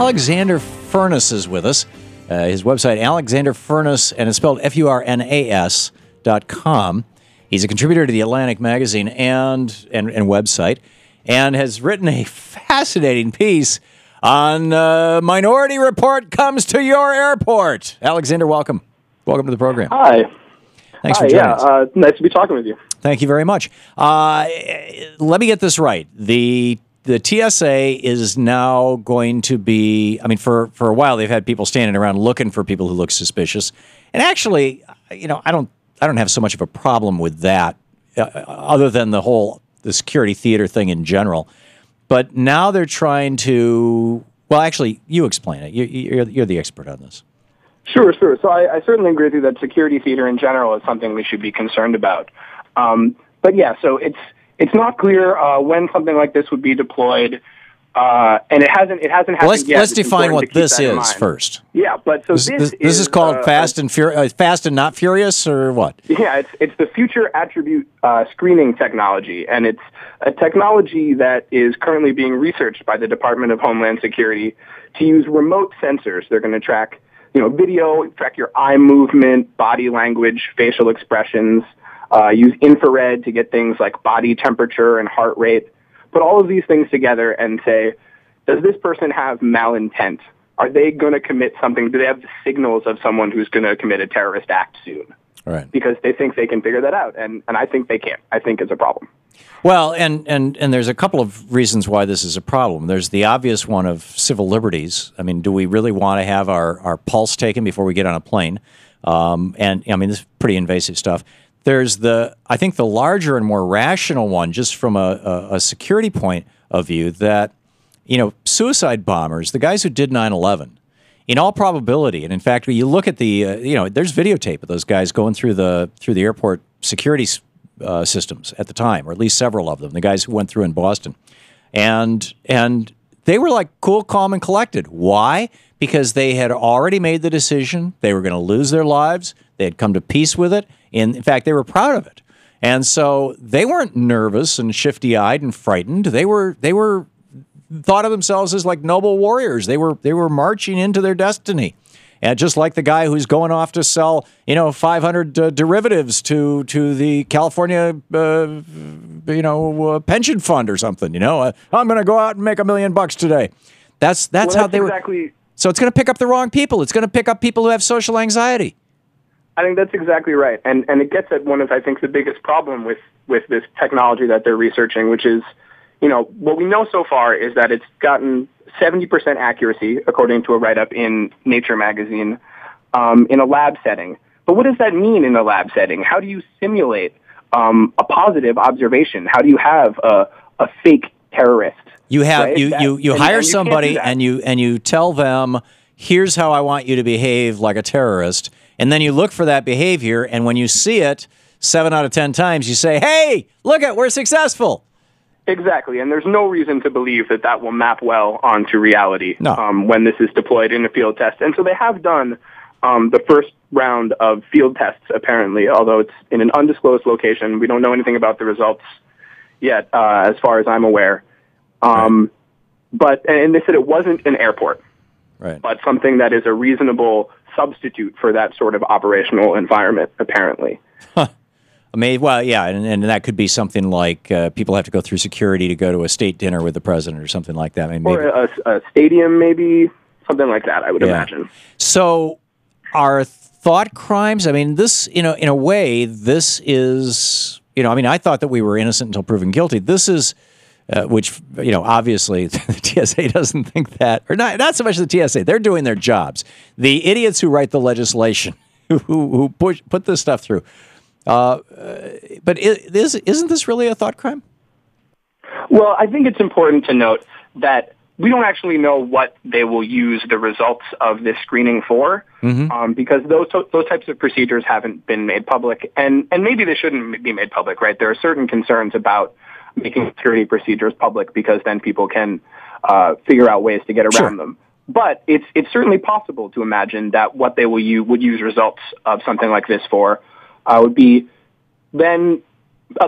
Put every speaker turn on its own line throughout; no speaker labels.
Alexander Furnas is with us. His website, Alexander Furnas, and it's spelled FURNAS.com. He's a contributor to the Atlantic magazine and website, and has written a fascinating piece on Minority Report comes to your airport. Alexander, welcome. Welcome to the program.
Hi.
Thanks for joining us.
Nice to be talking with you.
Thank you very much. Let me get this right. The TSA is now going to be, I mean, for a while they've had people standing around looking for people who look suspicious. And actually, I don't have so much of a problem with that, other than the security theater thing in general. But now they're trying to, well, actually, you explain it. You're the expert on this.
Sure. So I certainly agree with you that security theater in general is something we should be concerned about. But yeah, so it's not clear when something like this would be deployed, and it hasn't happened yet.
Let's define what this is first.
Yeah, but so this
is called Fast and Not Furious, or what?
Yeah, it's the Future Attribute Screening Technology, and it's a technology that is currently being researched by the Department of Homeland Security to use remote sensors. They're going to track, video, track your eye movement, body language, facial expressions. Use infrared to get things like body temperature and heart rate. Put all of these things together and say, does this person have malintent? Are they going to commit something? Do they have the signals of someone who's going to commit a terrorist act soon?
Right.
Because they think they can figure that out, and I think they can't. I think it's a problem.
Well, and there's a couple of reasons why this is a problem. There's the obvious one of civil liberties. I mean, do we really want to have our pulse taken before we get on a plane? And I mean, this is pretty invasive stuff. There's I think the larger and more rational one, just from a security point of view, that, suicide bombers, the guys who did 9/11, in all probability, and in fact, when you look at there's videotape of those guys going through the airport security systems at the time, or at least several of them, the guys who went through in Boston, and they were like cool, calm, and collected. Why? Because they had already made the decision. They were going to lose their lives. They had come to peace with it. In fact, they were proud of it. And so they weren't nervous and shifty-eyed and frightened. They were thought of themselves as like noble warriors. They were marching into their destiny. And just like the guy who's going off to sell, 500 derivatives to the California, pension fund or something. I'm going to go out and make $1 million today. That's how they
exactly.
were. So it's going to pick up the wrong people. It's going to pick up people who have social anxiety.
I think that's exactly right. And it gets at one of, I think, the biggest problem with this technology that they're researching, which is, what we know so far is that it's gotten 70% accuracy, according to a write-up in Nature magazine, in a lab setting. But what does that mean in a lab setting? How do you simulate a positive observation? How do you have a fake terrorist?
You have
right?
you hire somebody and you tell them, here's how I want you to behave like a terrorist. And then you look for that behavior, and when you see it 7 out of 10 times, you say, hey, look we're successful.
Exactly, and there's no reason to believe that will map well onto reality
No.
When this is deployed in a field test. And so they have done the first round of field tests, apparently, although it's in an undisclosed location. We don't know anything about the results yet, as far as I'm aware.
Right.
And they said it wasn't an airport,
right,
but something that is a reasonable substitute for that sort of operational environment, apparently.
Huh. Well, yeah, and that could be something like people have to go through security to go to a state dinner with the president or something like that. Maybe.
Or a stadium, maybe, something like that, I would imagine. So
are thought crimes, I mean, this, in a way, this is, I thought that we were innocent until proven guilty. This is... which, obviously the TSA doesn't think that, or not so much the TSA. They're doing their jobs. The idiots who write the legislation, who put this stuff through. But isn't this really a thought crime?
Well, I think it's important to note that we don't actually know what they will use the results of this screening for, because those types of procedures haven't been made public, and maybe they shouldn't be made public, right? There are certain concerns about making security procedures public because then people can figure out ways to get around them. But it's certainly possible to imagine that what they would use results of something like this for would be then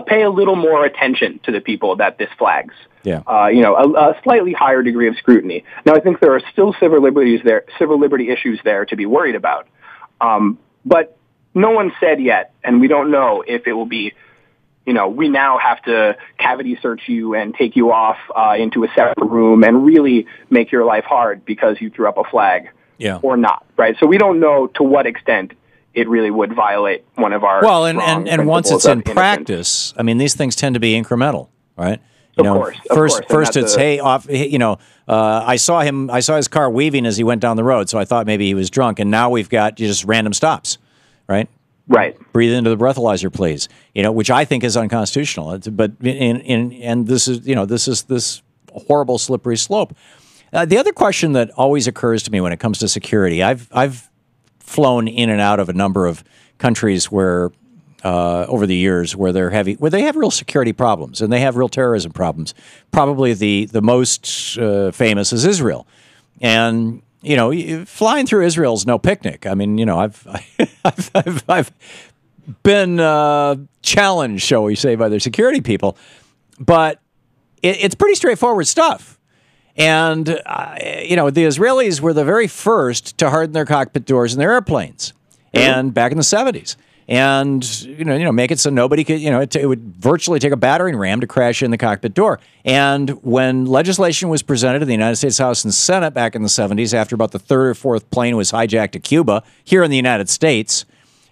pay a little more attention to the people that this flags.
Yeah.
A slightly higher degree of scrutiny. Now, I think there are still civil liberty issues there to be worried about. But no one said yet, and we don't know if it will be, we now have to cavity search you and take you off into a separate room and really make your life hard because you threw up a flag or not, right? So we don't know to what extent it really would violate one of our
and once it's in practice, I mean, these things tend to be incremental, right?
Of course.
First it's I saw his car weaving as he went down the road, so I thought maybe he was drunk, and now we've got just random stops, right?
Right.
Breathe into the breathalyzer, please. Which I think is unconstitutional. But this is this horrible slippery slope. The other question that always occurs to me when it comes to security, I've flown in and out of a number of countries where over the years where they have real security problems and they have real terrorism problems. Probably the most famous is Israel, and flying through Israel is no picnic. I mean, I've been challenged, shall we say, by their security people, but it's pretty straightforward stuff. And, the Israelis were the very first to harden their cockpit doors in their airplanes, and back in the 70s. And, make it so nobody could, it would virtually take a battering ram to crash in the cockpit door. And when legislation was presented in the United States House and Senate back in the 70s, after about the third or fourth plane was hijacked to Cuba, here in the United States,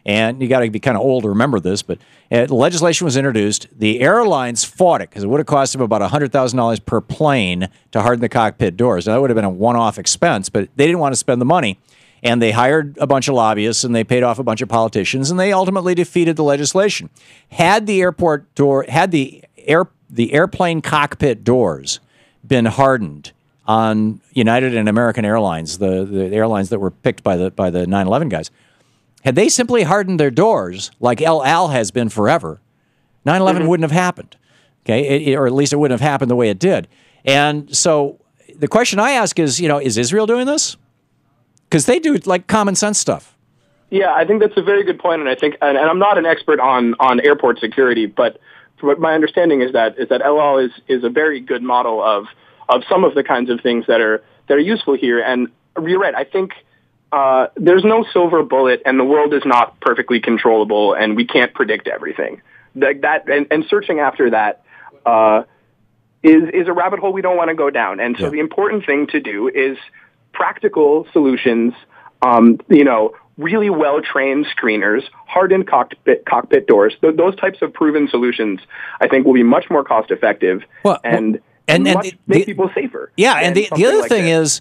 and you got to be kind of old to remember this, but legislation was introduced. The airlines fought it because it would have cost them about $100,000 per plane to harden the cockpit doors. Now, that would have been a one-off expense, but they didn't want to spend the money. And they hired a bunch of lobbyists, and they paid off a bunch of politicians, and they ultimately defeated the legislation. Had the airplane cockpit doors been hardened on United and American Airlines, the airlines that were picked by the 9/11 guys, had they simply hardened their doors like El Al has been forever, 9/11 wouldn't have happened. Okay, or at least it wouldn't have happened the way it did. And so the question I ask is, is Israel doing this? Because they do like common sense stuff.
Yeah, I think that's a very good point, and I think, and I'm not an expert on airport security, but what my understanding is that El Al is a very good model of some of the kinds of things that are useful here. And you're right. I think there's no silver bullet, and the world is not perfectly controllable, and we can't predict everything. And searching after that is a rabbit hole we don't want to go down. And so the important thing to do is practical solutions, really well-trained screeners, hardened cockpit doors. Those types of proven solutions, I think, will be much more cost-effective and make people safer.
Yeah, and the other thing is,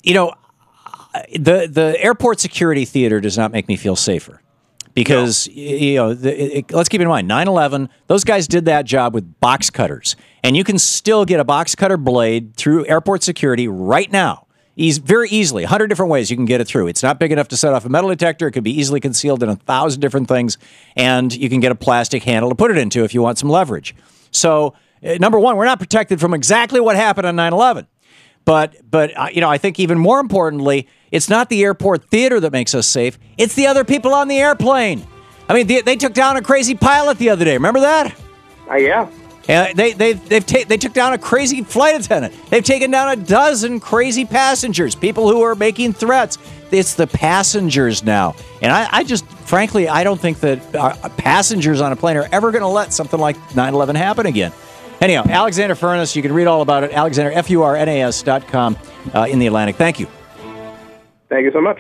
the airport security theater does not make me feel safer. Because, let's keep in mind, 9/11, those guys did that job with box cutters. And you can still get a box cutter blade through airport security right now. Very easily, 100 different ways you can get it through. It's not big enough to set off a metal detector. It could be easily concealed in 1,000 different things, and you can get a plastic handle to put it into if you want some leverage. So, number one, we're not protected from exactly what happened on 9/11. But I think even more importantly, it's not the airport theater that makes us safe. It's the other people on the airplane. I mean, they took down a crazy pilot the other day. Remember that?
Yeah.
They took down a crazy flight attendant. They've taken down a dozen crazy passengers, people who are making threats. It's the passengers now. And I just, frankly, I don't think that passengers on a plane are ever going to let something like 9/11 happen again. Anyhow, Alexander Furnas, you can read all about it, Alexander, Furnas.com in the Atlantic. Thank you.
Thank you so much.